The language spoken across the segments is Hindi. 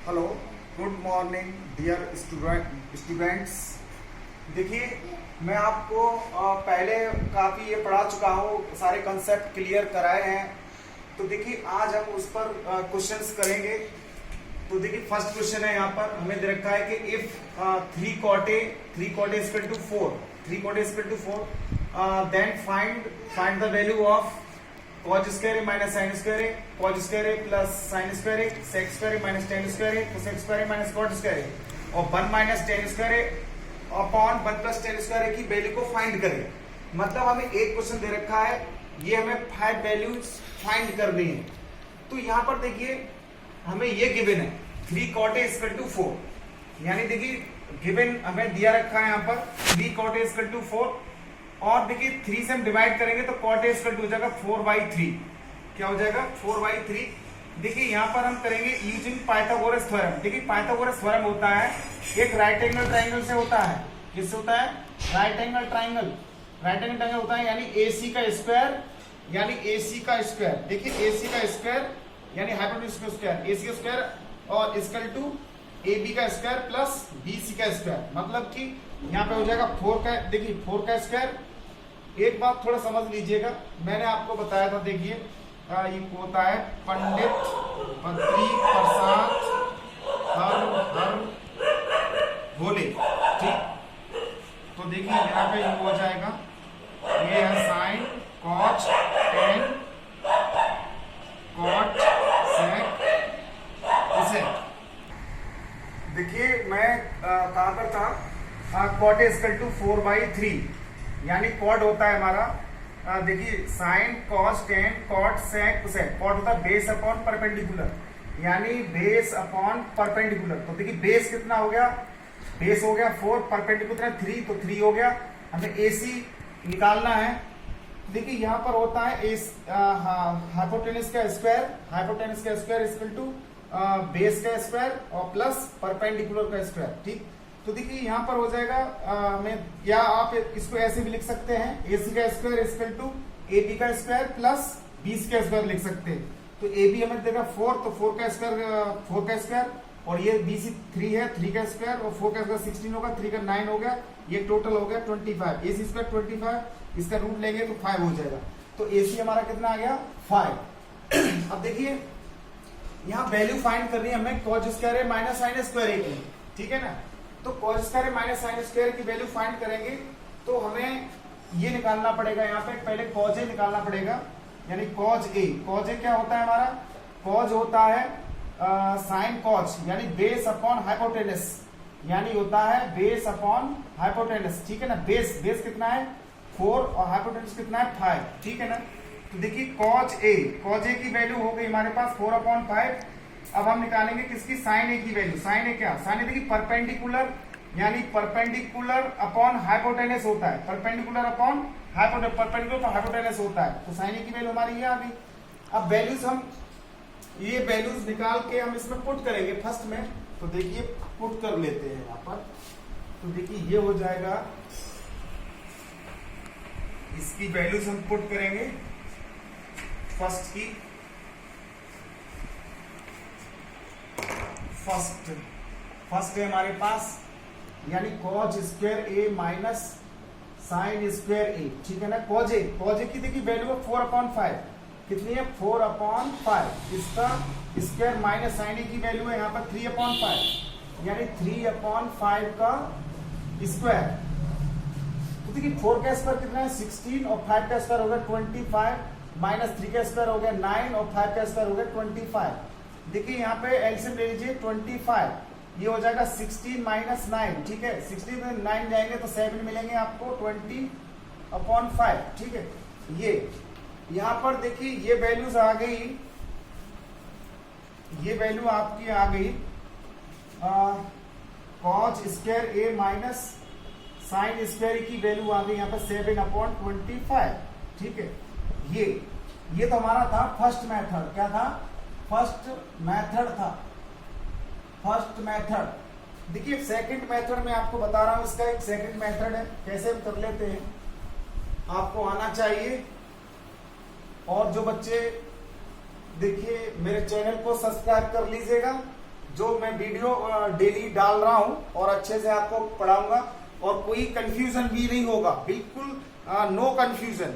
Hello, good morning dear students. देखिए, मैं आपको पहले काफ़ी ये पढ़ा चुका हूँ, सारे कंसेप्ट क्लियर कराए हैं। तो देखिए, आज हम उस पर क्वेश्चंस करेंगे। तो देखिए, फर्स्ट क्वेश्चन है, यहाँ पर हमें दे रखा है कि if 3 cot A equal to 4 then find the value of cos square A minus sine square A, cos square A plus sine square A, sec square A minus tan square A, cosec square A minus cot square A, और 1 minus tan square A upon 1 plus tan square A की वैल्यू को फाइंड करें। मतलब हमें एक क्वेश्चन दे रखा है, ये हमें 5 वैल्यूज फाइंड करनी है। तो यहाँ पर देखिए, हमें ये गिवन है 3 cot A इक्वल टू 4, यानी देखिए गिवन हमें दिया रखा है यहाँ पर 3 cot A इक्वल टू 4, और देखिए 3 से हम डिवाइड करेंगे तो cot A इक्वल टू हो जाएगा 4/3। क्या हो जाएगा? 4/3। देखिए यहाँ पर हम करेंगे यूजिंग पाइथागोरस थ्योरम। देखिए पाइथागोरस थ्योरम होता है एक राइट एंगल ट्राइंगल से होता है। किससे होता है? राइट एंगल ट्राइंगल होता है, यानी AC का स्क्वायर, देखिए AC का स्क्वायर यानी हाइपोटेन्यूज का स्क्वायर, AC का स्क्वायर और इक्वल टू AB का स्क्वायर प्लस BC का स्क्वायर। मतलब कि यहाँ पे हो जाएगा 4 का, देखिए 4 का स्क्वायर। एक बात थोड़ा समझ लीजिएगा, मैंने आपको बताया था, देखिए ये होता है पंडित बद्री प्रसाद हर भोले, ठीक। तो देखिए यहाँ पे ये हो जाएगा, ये है sine cot tan cot sec cosec. देखिए मैं कहाँ पर था, cot A इक्वल टू 4/3, यानी कॉट होता है हमारा, देखिए sine cos tan cot sec cosec. Cot होता है बेस अपॉन परपेंडिकुलर, यानी बेस अपॉन परपेंडिकुलर। तो देखिए बेस कितना हो गया? बेस हो गया 4, परपेंडिकुलर 3, तो 3 हो गया। हमें AC निकालना है। देखिए यहाँ पर होता है हाइपोटेनस का स्क्वायर इक्वल टू बेस का स्क्वायर और प्लस परपेंडिकुलर का स्क्वायर, ठीक। तो देखिए यहाँ पर हो जाएगा हमें, या आप इसको ऐसे भी लिख सकते हैं, AC का स्क्वायर इक्वल टू AB का स्क्वायर प्लस BC का स्क्वायर लिख सकते हैं। तो AB हमें देगा 4, तो 4 का स्क्वायर, और ये BC 3 है, 3 का स्क्वायर और 4 का स्क्वायर 16 होगा, 3 का 9 हो गया, ये टोटल हो गया 25। AC स्क्वायर 25, इसका रूट लेंगे तो 5 हो जाएगा। तो AC हमारा कितना आ गया? 5। अब देखिए यहाँ वैल्यू फाइंड करनी है हमें cos square A minus sine square A की, ठीक है ना। तो cos square A minus sine square की वैल्यू फाइंड करेंगे तो हमें ये निकालना पड़ेगा, यहाँ पे पहले cos A निकालना पड़ेगा, यानी cos A क्या होता है हमारा? cos होता है साइन cos, यानी बेस अपॉन हाइपोटेनस, यानी होता है बेस अपॉन हाइपोटेनस, ठीक है ना। बेस कितना है? 4 और हाइपोटेनस कितना है? 5, ठीक है ना। तो देखिए cos A की वैल्यू हो गई हमारे पास 4/5। अब हम निकालेंगे किसकी? साइन A की वैल्यू। साइन A क्या? साइन A देखिए परपेंडिकुलर, यानी परपेंडिकुलर अपॉन हाइपोटेनस होता है, परपेंडिकुलर हाइपोटेनस होता है। तो साइन A की वैल्यू हमारी ये आ गई। अब वैल्यूज हम ये वैल्यूज निकाल के हम इसमें पुट करेंगे फर्स्ट में। तो देखिए पुट कर लेते हैं यहाँ पर। तो देखिए ये हो जाएगा, इसकी वैल्यूज हम पुट करेंगे फर्स्ट की। फर्स्ट है हमारे पास, यानी cos square A minus sine square A, ठीक है ना। cos A की देखिए वैल्यू है 4/5, कितनी है? 4/5। इसका स्क्वायर माइनस साइन A की वैल्यू है यहाँ पर 3/5, यानी 3/5 का स्क्वायर। तो देखिए 4 का स्क्वायर कितना है? 16, और 5 का स्क्वायर हो गया 25, माइनस 3 का स्क्वायर हो गया 9, और 5 का स्क्वायर हो गया 25। देखिए यहाँ पे एलसीएम ले लीजिए 25, ये हो जाएगा 16 माइनस 9, ठीक है। 16 में 9 जाएंगे तो 7 मिलेंगे आपको 20/5, ठीक है। ये यहाँ पर देखिए ये वैल्यूज आ गई, ये वैल्यू आपकी आ गई cos square A minus sine square की वैल्यू आ गई यहाँ पर 7/25, ठीक है। ये तो हमारा था फर्स्ट मेथड। क्या था? First method. देखिए सेकंड मेथड में आपको बता रहा हूं, इसका एक सेकंड मेथड है, कैसे हम कर लेते हैं आपको आना चाहिए। और जो बच्चे देखिए मेरे चैनल को सब्सक्राइब कर लीजिएगा, जो मैं वीडियो डेली डाल रहा हूं और अच्छे से आपको पढ़ाऊंगा और कोई कंफ्यूजन भी नहीं होगा, बिल्कुल नो कंफ्यूजन।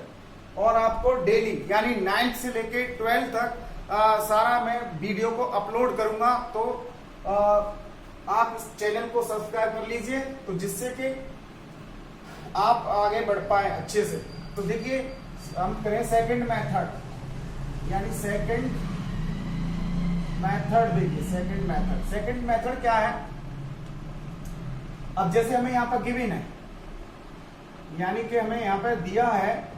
और आपको डेली यानी 9th से लेके 12th तक सारा मैं वीडियो को अपलोड करूंगा। तो आप इस चैनल को सब्सक्राइब कर लीजिए, तो जिससे कि आप आगे बढ़ पाए अच्छे से। तो देखिए हम करें सेकंड मेथड, यानी सेकंड मेथड। देखिए सेकंड मेथड क्या है। अब जैसे हमें यहां पर गिवन है, यानी कि हमें यहां पर दिया है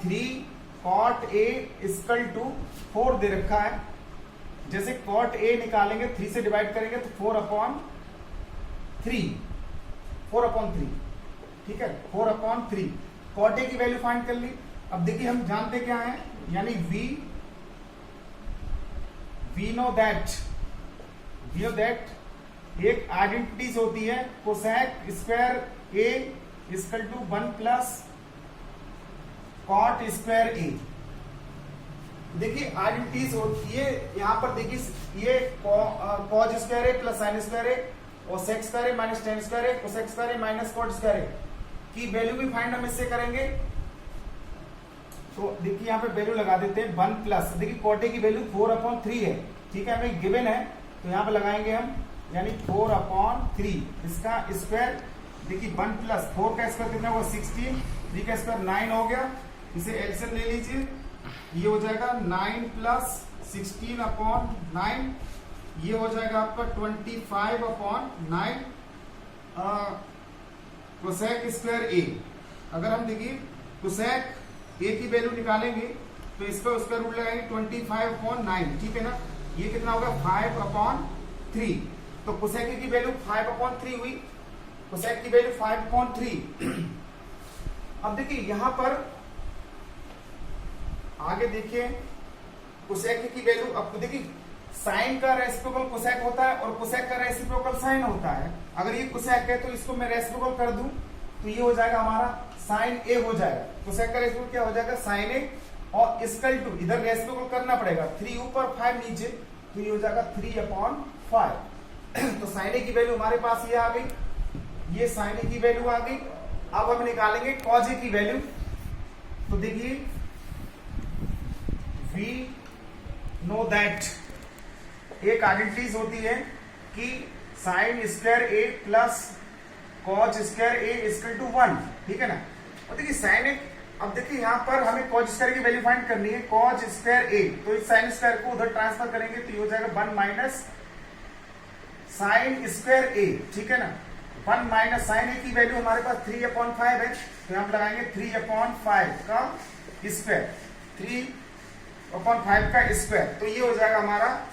3 cot A इक्वल टू 4 दे रखा है। जैसे cot A निकालेंगे 3 से डिवाइड करेंगे तो 4/3, ठीक है, 4/3 cot A की वैल्यू फाइंड कर ली। अब देखिए हम जानते क्या है, यानी वी नो दैट एक आइडेंटिटीज होती है cosec square A equal to 1 plus cot square A. देखिए आइडेंटिटीज होती है यहाँ पर। देखिए ये cos square A plus sine square A और sec square A minus tan square A cosec square A minus cot square A की वैल्यू भी फाइंड हम इससे करेंगे। तो देखिए यहाँ पे वैल्यू लगा देते हैं 1 प्लस, देखिए कॉट ए की वैल्यू 4/3 है, ठीक है, हमें गिवन है तो यहाँ पे लगाएंगे हम, यानी 4/3 इसका स्क्वायर। देखिए 1 प्लस 4 का स्क्वायर कितना हुआ 16, 3 का स्क्वायर 9 हो गया। इसे एलसीएम ले लीजिए, ये हो जाएगा 9 प्लस 16/9, ये हो जाएगा आपका 25/9 कोसेक स्क्वायर ए। अगर हम देखिए कोसेक ए की वैल्यू निकालेंगे तो इसका स्क्वायर रूट लगाएंगे 25/9, ठीक है ना। ये कितना होगा 5/3। तो कोसेक ए की वैल्यू 5/3 हुई, कोसेक की वैल्यू 5/3। अब देखिए यहां पर आगे देखिए कोसेक की वैल्यू। अब देखिए साइन का रेसिप्रोकल कोसेक होता है और कोसेक का रेसिप्रोकल साइन होता है। अगर ये कोसेक है तो इसको मैं रेसिप्रोकल कर दूं तो ये हो जाएगा हमारा साइन ए हो जाएगा। कोसेक का रेसिप्रोकल क्या हो जाएगा साइन ए, और इक्वल टू इधर रेसिप्रोकल करना पड़ेगा 3 ऊपर 5 नीचे, तो ये हो जाएगा 3/5। तो साइन ए की वैल्यू हमारे पास ये आ गई, ये साइन ए की वैल्यू आ गई। अब हम निकालेंगे कॉज ए की वैल्यू। तो देखिए वी नो दैट एक आइडेंटिटीज होती है कि sine square A plus cos square A equal to 1, ठीक है ना। और देखिए साइन ए, अब देखिए यहां पर हमें कॉज स्क्वायर की वैल्यू फाइंड करनी है, कॉज स्क्वायर ए। तो इस साइन स्क्वायर को उधर ट्रांसफर करेंगे तो ये हो जाएगा 1 माइनस साइन स्क्वायर ए, ठीक है ना। 1 माइनस साइन ए की वैल्यू हमारे पास 3/5 है, तो हम लगाएंगे 3/5 का स्क्वायर, 3/5 का स्क्वायर। तो ये हो जाएगा हमारा,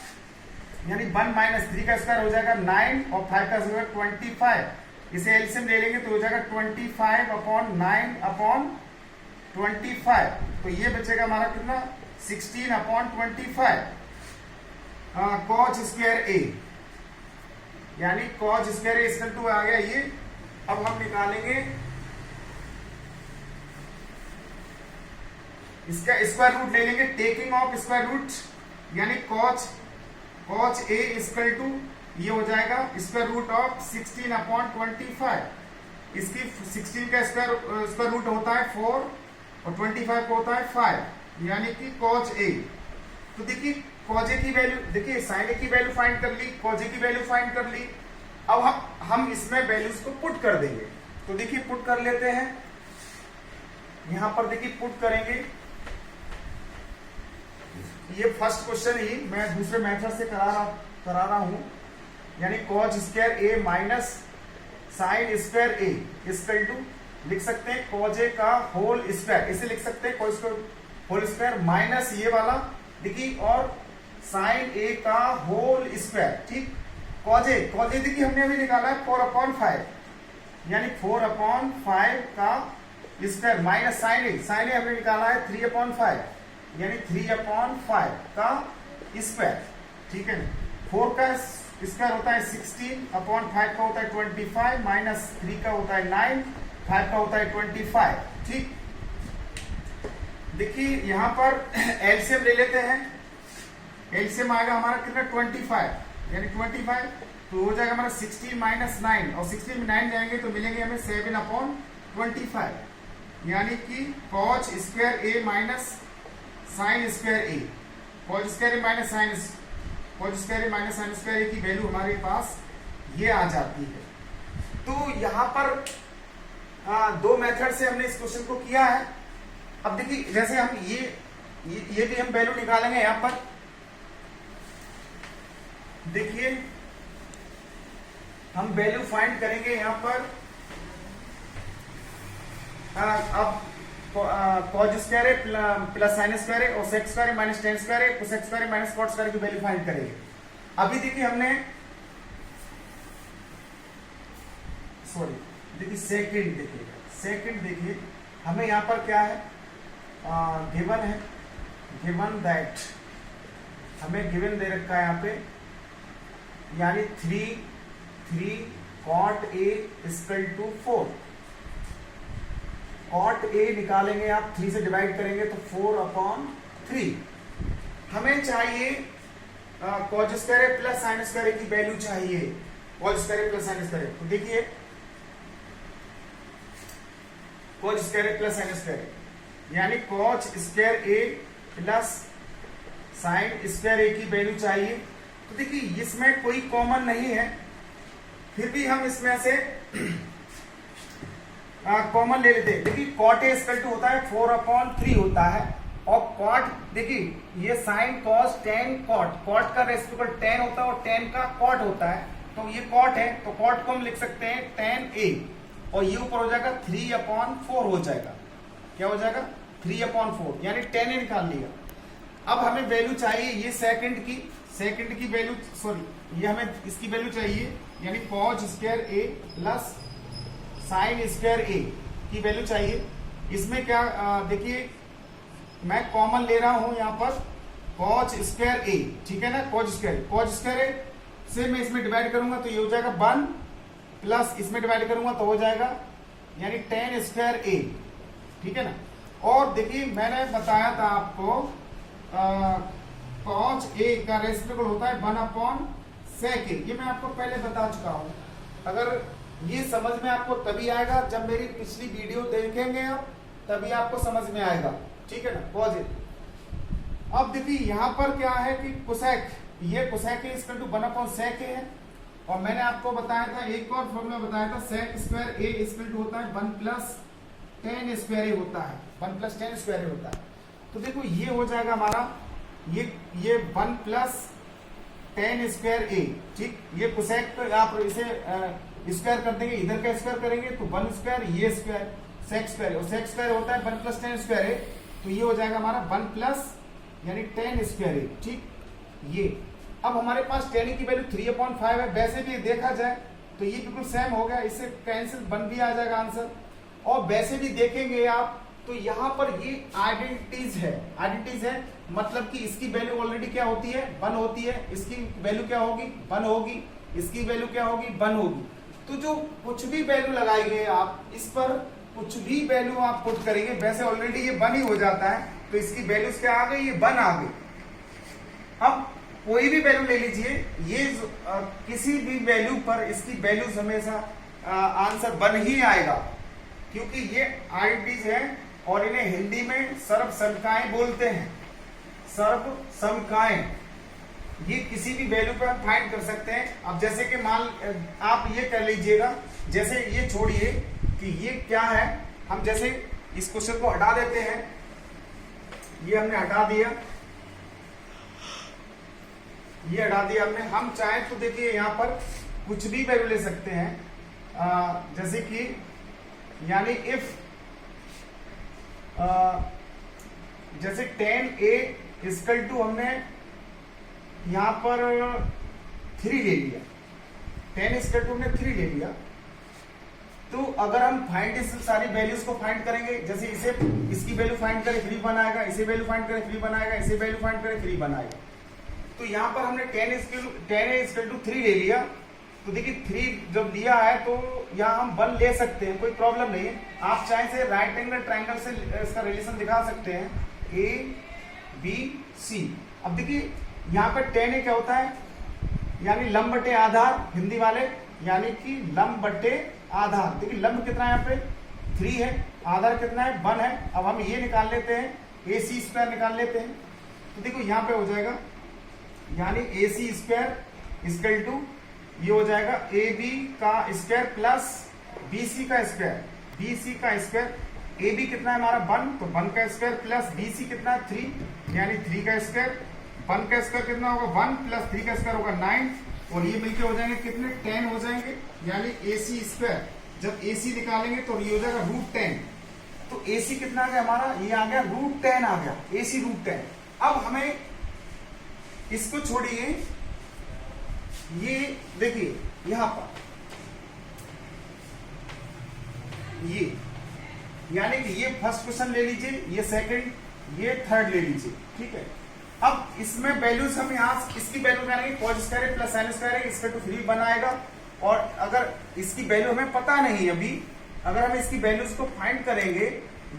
यानी 1 माइनस 3 का स्क्वायर हो जाएगा 9 और 5 का स्क्वायर 25। इसे एलसीएम ले लेंगे तो हो जाएगा 25/9/25। तो ये बचेगा हमारा कितना 16/25 कॉज स्क्वायर ए, यानी cos square A equal to आ गया ये। अब हम निकालेंगे इसका स्क्वायर रूट ले लेंगे, टेकिंग ऑफ स्क्वायर रूट, यानी कॉज ए इक्वल टू ये हो जाएगा स्क्वायर रूट ऑफ 16/25। इसकी 16 का स्क्वायर रूट होता है 4 और 25 को होता है 5, यानी कि कॉज ए। तो देखिए कॉज ए की वैल्यू, देखिए साइन ए की वैल्यू फाइंड कर ली, कॉज ए की वैल्यू फाइंड कर ली। अब हम इसमें वैल्यूज को पुट कर देंगे। तो देखिए पुट कर लेते हैं, यहां पर देखिए पुट करेंगे। ये फर्स्ट क्वेश्चन ही मैं दूसरे मेथड से करा रहा हूं, यानी cos square A minus sine square A equal to लिख सकते हैं कॉज ए का होल स्क्वायर, इसे लिख सकते हैं कॉज होल स्क्वायर माइनस ये वाला देखिए और साइन ए का होल स्क्वायर, ठीक। कॉज ए देखिए हमने अभी निकाला है 4/5, यानी 4/5 का स्क्वायर माइनस साइन ए हमने निकाला है 3/5, यानी 3/5 का स्क्वायर, ठीक है। 4 का स्क्वायर होता है 16/5 का होता है 25 माइनस 3 का होता है 9, 5 का होता है 25, ठीक। देखिए यहां पर एलसीएम ले लेते हैं। एलसीएम आएगा हमारा कितना 25, यानी 25 तो हो जाएगा हमारा 16 माइनस 9, और 16 में 9 जाएंगे तो मिलेंगे हमें 7/25, यानी कि cos square A minus sine square A, cos square A minus sine square A की वैल्यू हमारे पास ये आ जाती है। तो यहाँ पर दो मेथड से हमने इस क्वेश्चन को किया है। अब देखिए जैसे हम ये भी हम वैल्यू निकालेंगे यहाँ पर, देखिए हम वैल्यू फाइंड करेंगे यहाँ पर। अब कॉस स्क्वायर है प्लस साइन स्क्वायर है और सेक स्क्वायर है माइनस टेन स्क्वायर है, कोसेक स्क्वायर है माइनस कॉट स्क्वायर की वैल्यू फाइंड करेंगे। अभी देखिए हमने देखिए सेकंड देखिए हमें यहाँ पर क्या है गिवन दैट हमें गिवन दे रखा है यहाँ पे, यानी 3 cot A equal to 4। Cot A निकालेंगे आप 3 से डिवाइड करेंगे तो 4/3। हमें चाहिए cos square plus sine square की वैल्यू चाहिए, cos square plus sine square. तो देखिए cos square plus sine square यानी cos square A plus sine square A की वैल्यू चाहिए। तो देखिए इसमें कोई कॉमन नहीं है, फिर भी हम इसमें से कॉमन ले लेते हैं। देखिए कॉट ए इक्वल टू होता है 4/3 होता है, और कॉट देखिए ये साइन कॉस टेन कॉट का रेसिप्रोकल टेन होता है और टेन का कॉट होता है, तो ये कॉट है तो कॉट को हम लिख सकते हैं टेन ए, और ये ऊपर हो जाएगा 3/4 हो जाएगा। क्या हो जाएगा 3/4, यानी 10 निकाल लिया। अब हमें वैल्यू चाहिए ये सेकंड की वैल्यू, ये हमें इसकी वैल्यू चाहिए, यानी cos square A plus sine square A की वैल्यू चाहिए। इसमें क्या देखिए मैं कॉमन ले रहा हूं यहाँ पर कॉस स्क्वायर ए, ठीक है ना, कॉस स्क्वायर ए से मैं इसमें डिवाइड करूंगा तो ये हो जाएगा 1 प्लस इसमें डिवाइड करूंगा तो हो जाएगा यानी 10 स्क्वायर ए, ठीक है ना। और देखिए मैंने बताया था आपको कॉस ए का रेसिप्रोकल होता है 1/sec ए, ये मैं आपको पहले बता चुका हूं। अगर ये समझ में आपको तभी आएगा जब मेरी पिछली वीडियो देखेंगे आप, तभी आपको समझ में आएगा, ठीक है ना। कॉस ए, अब देखिए यहाँ पर क्या है कि कोसेक, ये cosec A equal to 1/sec A है, और मैंने आपको बताया था एक और फॉर्मूला बताया था sec square A equal to होता है 1 प्लस 10 स्क्वायर ए होता है, 1 प्लस 10 स्क्वायर ए होता है। तो देखो ये हो जाएगा हमारा ये 1 प्लस 10 स्क्वायर ए, ठीक। ये कोसेक पर आप इसे स्क्वायर कर देंगे, इधर का स्क्वायर करेंगे तो 1 स्क्वायर, ये स्क्वायर सेक स्क्वायर, और सेक स्क्वायर होता है 1 प्लस 10 स्क्वायर ए, तो ये हो जाएगा हमारा 1 प्लस यानी 10 स्क्वायर ए, ठीक। ये अब हमारे पास 10 की वैल्यू 3/5 है, वैसे भी देखा जाए तो ये बिल्कुल सेम हो गया, इससे कैंसिल 1 भी आ जाएगा आंसर। और वैसे भी देखेंगे आप तो यहाँ पर ये आइडेंटिटीज है, मतलब कि इसकी वैल्यू ऑलरेडी क्या होती है 1 होती है, इसकी वैल्यू क्या होगी 1 होगी, इसकी वैल्यू क्या होगी 1 होगी। तो जो कुछ भी वैल्यू लगाएंगे आप, इस पर कुछ भी वैल्यू आप पुट करेंगे, वैसे ऑलरेडी ये 1 ही हो जाता है, तो इसकी वैल्यूज क्या आ गई, ये 1 आ गई। अब कोई भी वैल्यू ले लीजिए, ये किसी भी वैल्यू पर इसकी वैल्यूज हमेशा आंसर 1 ही आएगा, क्योंकि ये आइडेंटिटीज है और इन्हें हिंदी में सर्व समकाएं बोलते हैं, सर्व समकाएं। ये किसी भी वैल्यू पर हम फाइंड कर सकते हैं। अब जैसे कि मान आप ये कर लीजिएगा, जैसे ये छोड़िए कि ये क्या है, हम जैसे इस क्वेश्चन को हटा देते हैं, ये हमने हटा दिया, ये हटा दिया हमने। हम चाहें तो देखिए यहाँ पर कुछ भी वैल्यू ले सकते हैं, जैसे कि यानी इफ जैसे 10a इक्वल टू हमने यहाँ पर 3 ले लिया, 10 इक्वल टू हमने 3 ले लिया, तो अगर हम फाइंड इस सारी वैल्यूज को फाइंड करेंगे, जैसे इसे इसकी वैल्यू फाइंड करें 3 बनाएगा, इसे वैल्यू फाइंड करें 3 बनाएगा, इसे वैल्यू फाइंड करें 3 बनाएगा। तो यहाँ पर हमने 10a इक्वल टू 3 ले लिया, तो देखिए 3 जब लिया है तो यहाँ हम 1 ले सकते हैं, कोई प्रॉब्लम नहीं है। आप चाहे से राइट एंगल ट्राइंगल से इसका रिलेशन दिखा सकते हैं, A B C। अब देखिए यहाँ पे tan a क्या होता है, यानी लंब बटे आधार, हिंदी वाले, यानी कि लंब बटे आधार। देखिए लंब कितना है यहाँ पे 3 है, आधार कितना है 1 है। अब हम ये निकाल लेते हैं, AC स्क्वायर निकाल लेते हैं। तो देखो यहाँ पे हो जाएगा, यानी AC स्क्वायर इक्वल टू ये हो जाएगा AB का स्क्वायर प्लस BC का स्क्वायर। BC का स्क्वायर, AB कितना है हमारा 1, तो 1 का स्क्वायर प्लस BC कितना है 3, यानी 3 का स्क्वायर। 1 का स्क्वायर कितना होगा 1 प्लस 3 का स्क्वायर होगा 9, और ये मिलके हो जाएंगे कितने 10 हो जाएंगे, यानी AC स्क्वायर। जब AC निकालेंगे तो ये हो जाएगा √10। तो AC कितना आ गया हमारा, ये आ गया √10 आ गया, AC √10। अब हमें इसको छोड़िए, ये देखिए यहां पर ये, यानी कि ये फर्स्ट क्वेश्चन ले लीजिए, ये सेकंड, ये थर्ड ले लीजिए, ठीक है। अब इसमें वैल्यूज हम यहाँ इसकी वैल्यू निकालेंगे, cos square plus sin square इसका टू 3 बनाएगा। और अगर इसकी वैल्यू हमें पता नहीं अभी, अगर हम इसकी वैल्यूज को फाइंड करेंगे,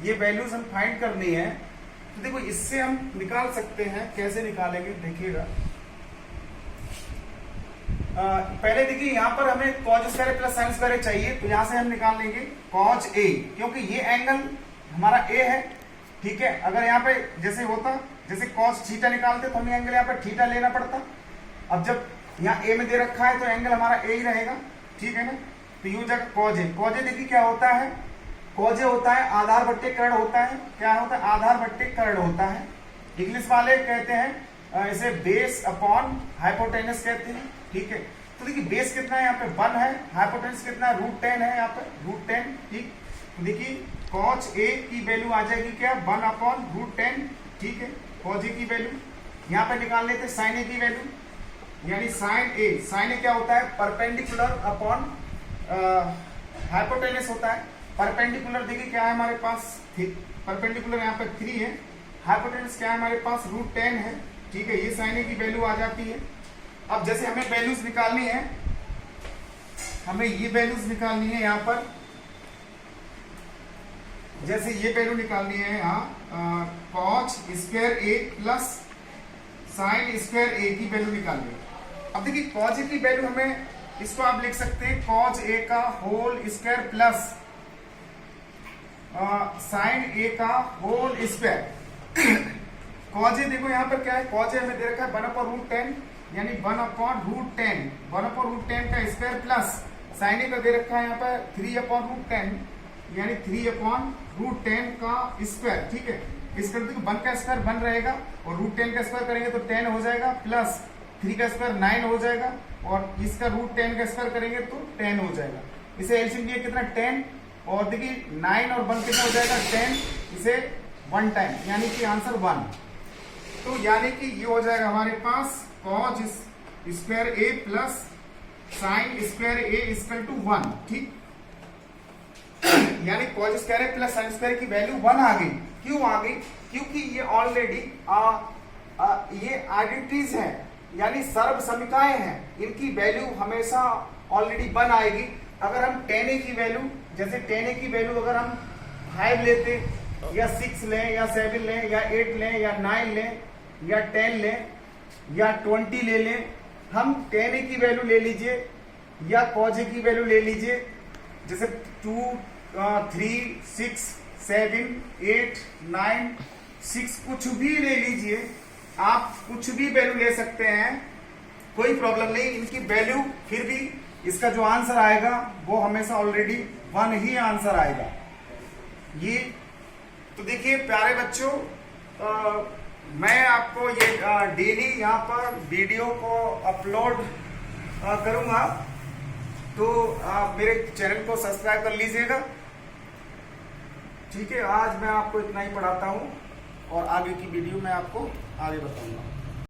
ये वैल्यूज हम फाइंड करनी है, तो देखो इससे हम निकाल सकते हैं। कैसे निकालेंगे देखिएगा, पहले देखिए यहाँ पर हमें cos square plus sin square चाहिए, तो यहां से हम निकाल लेंगे cos a, क्योंकि ये एंगल हमारा a है, ठीक है। अगर यहाँ पे जैसे होता, जैसे cos थीटा निकालते तो हमें एंगल यहाँ पर थीटा लेना पड़ता। अब जब यहाँ a में दे रखा है तो एंगल हमारा a ही रहेगा, ठीक है ना। तो ये हो जाएगा cos a। cos a देखिए क्या होता है, cos a होता है आधार बट्टे कर्ण होता है। क्या होता है, आधार बट्टे कर्ण होता है। इंग्लिश वाले कहते हैं इसे बेस अपॉन हाइपोटेनस कहते हैं, ठीक है। तो देखिए बेस कितना है यहाँ पे 1 है, हाइपोटेनस कितना है √10 है यहाँ पे √10, ठीक। तो देखिए cos a की वैल्यू आ जाएगी क्या 1 अपॉन √10, ठीक है। cos a की वैल्यू यहाँ पे निकाल लेते हैं sin a की वैल्यू, यानी sin a क्या होता है परपेंडिकुलर अपॉन हाइपोटेनस होता है। परपेंडिकुलर देखिए क्या है हमारे पास, परपेंडिकुलर यहाँ पे 3 है, हाइपोटेनस क्या है हमारे पास √10 है, ठीक है। ये sin a की वैल्यू आ जाती है। अब जैसे हमें वैल्यूज निकालनी है, हमें ये वैल्यूज निकालनी है यहाँ पर, जैसे ये वैल्यू निकालनी है यहाँ cos square a plus sin square a की वैल्यू निकालनी है। अब देखिए cos a की वैल्यू हमें, इसको आप लिख सकते हैं cos a का whole square plus sin a का होल स्क्वायर। cos a देखो यहाँ पर क्या है, cos a हमें दे रखा है 1/√10, यानी 1/√10, 1/√10 का स्क्वायर प्लस sin a का दे रखा है यहाँ पर 3/√10, यानी 3/√10 का स्क्वायर, ठीक है। इसका देखो 1 का स्क्वायर 1 रहेगा, और √10 का स्क्वायर करेंगे तो 10 हो जाएगा, प्लस 3 का स्क्वायर 9 हो जाएगा, और इसका √10 का स्क्वायर करेंगे तो 10 हो जाएगा। इसे एलसीएम लिया कितना 10, और देखिए 9 और 1 कितना हो जाएगा 10, इसे 1 टाइम, यानी कि आंसर 1। तो यानी कि ये हो जाएगा हमारे पास cos square a plus sin square a equal to 1, ठीक। यानी cos square a plus sin square की वैल्यू 1 आ गई। क्यों आ गई, क्योंकि ये ऑलरेडी ये आइडेंटिटीज है, यानी सर्व समीकाएं हैं, इनकी वैल्यू हमेशा ऑलरेडी 1 आएगी। अगर हम tan a की वैल्यू, जैसे tan a की वैल्यू अगर हम 5 लेते, या 6 लें, या 7 लें, या 8 लें, या 9 लें, या 10 लें, या 20 ले लें, हम tan a की वैल्यू ले लीजिए या cos a की वैल्यू ले लीजिए, जैसे 2, 3, 6, 7, 8, 9, 6 कुछ भी ले लीजिए, आप कुछ भी वैल्यू ले सकते हैं, कोई प्रॉब्लम नहीं। इनकी वैल्यू फिर भी इसका जो आंसर आएगा वो हमेशा ऑलरेडी 1 ही आंसर आएगा। ये तो देखिए प्यारे बच्चों, मैं आपको ये डेली यहाँ पर वीडियो को अपलोड करूंगा, तो आप मेरे चैनल को सब्सक्राइब कर लीजिएगा, ठीक है। आज मैं आपको इतना ही पढ़ाता हूँ, और आगे की वीडियो मैं आपको आगे बताऊंगा।